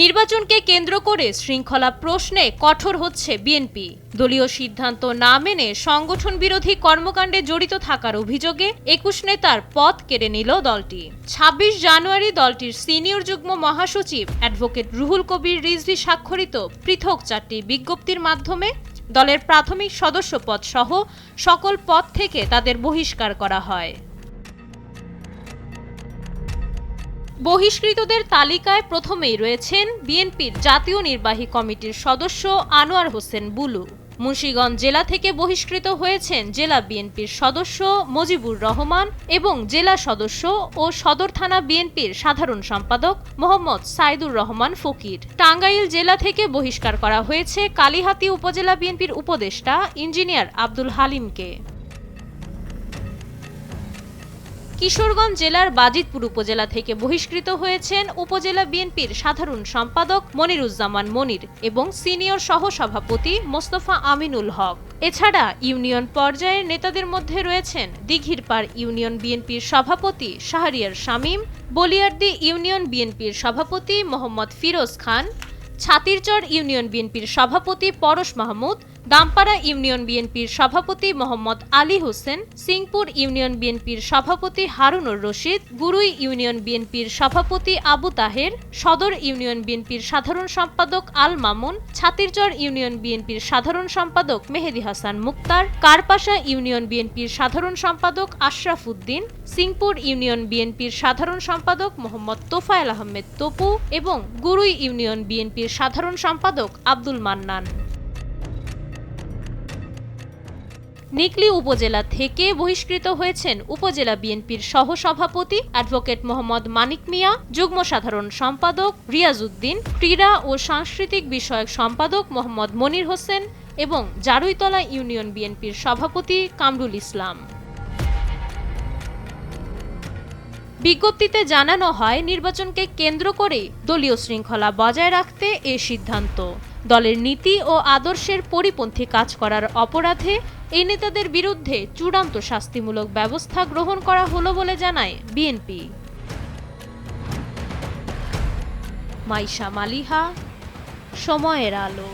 নির্বাচনকে কেন্দ্র করে শৃঙ্খলা প্রশ্নে কঠোর হচ্ছে বিএনপি। দলীয় সিদ্ধান্ত না মেনে সংগঠন বিরোধী কর্মকাণ্ডে জড়িত থাকার অভিযোগে ২১ নেতার পদ কেড়ে নিল দলটি। ২৬ জানুয়ারি দলটির সিনিয়র যুগ্ম মহাসচিব অ্যাডভোকেট রুহুল কবির রিজভী স্বাক্ষরিত পৃথক ৪টি বিজ্ঞপ্তির মাধ্যমে দলের প্রাথমিক সদস্য পদ সহ সকল পদ থেকে তাদের বহিষ্কার করা হয়। বহিষ্কৃতদের তালিকায় প্রথমেই রয়েছেন বিএনপির জাতীয় নির্বাহী কমিটির সদস্য আনোয়ার হোসেন বুলু। মুন্সিগঞ্জ জেলা থেকে বহিষ্কৃত হয়েছেন জেলা বিএনপির সদস্য মজিবুর রহমান এবং জেলা সদস্য ও সদর থানা বিএনপির সাধারণ সম্পাদক মোহাম্মদ সাইদুর রহমান ফকির। টাঙ্গাইল জেলা থেকে বহিষ্কার করা হয়েছে কালিহাতী উপজেলা বিএনপির উপদেষ্টা ইঞ্জিনিয়ার আব্দুল হালিমকে। কিশোরগঞ্জ জেলার বাজিতপুর উপজেলা থেকে বহিষ্কৃত হয়েছেন উপজেলা বিএনপির সাধারণ সম্পাদক মনিরুজ্জামান মনির এবং সিনিয়র সহসভাপতি মোস্তফা আমিনুল হক। এছাড়া ইউনিয়ন পর্যায়ের নেতাদের মধ্যে রয়েছেন দিঘিরপাড় ইউনিয়ন বিএনপির সভাপতি শাহরিয়ার শামীম, বলিয়ারদী ইউনিয়ন বিএনপির সভাপতি মোহাম্মদ ফিরোজ খান, ছাতিরচর ইউনিয়ন বিএনপির সভাপতি পরশ মাহমুদ, দামপাড়া ইউনিয়ন বিএনপির সভাপতি মোহাম্মদ আলী হোসেন, সিংপুর ইউনিয়ন বিএনপির সভাপতি হারুনুর রশিদ, গুরুই ইউনিয়ন বিএনপির সভাপতি আবু তাহের, সদর ইউনিয়ন বিএনপির সাধারণ সম্পাদক আল মামুন, ছাতিরচর ইউনিয়ন বিএনপির সাধারণ সম্পাদক মেহেদী হাসান মুক্তার, কারপাশা ইউনিয়ন বিএনপির সাধারণ সম্পাদক আশরাফ উদ্দিন, সিংপুর ইউনিয়ন বিএনপির সাধারণ সম্পাদক মোহাম্মদ তোফায়েল আহমেদ তপু এবং গুরুই ইউনিয়ন বিএনপির সাধারণ সম্পাদক আব্দুল মান্নান। নিকলী উপজেলা থেকে বহিষ্কৃত হয়েছেন উপজেলা বিএনপির সহসভাপতি অ্যাডভোকেট মোহাম্মদ মানিক মিয়া, যুগ্ম সাধারণ সম্পাদক রিয়াজ উদ্দিন, ক্রীড়া ও সাংস্কৃতিক বিষয়ক সম্পাদক মোহাম্মদ মনির হোসেন এবং জারুইতলা ইউনিয়ন বিএনপির সভাপতি কামরুল ইসলাম। বিজ্ঞপ্তিতে জানানো হয়, নির্বাচনকে কেন্দ্র করে দলীয় শৃঙ্খলা বজায় রাখতে এ সিদ্ধান্ত। দলের নীতি ও আদর্শের পরিপন্থী কাজ করার অপরাধে এই নেতাদের বিরুদ্ধে চূড়ান্ত শাস্তিমূলক ব্যবস্থা গ্রহণ করা হলো বলে জানায় বিএনপি। মাইশা মালিহা, সময়ের আলো।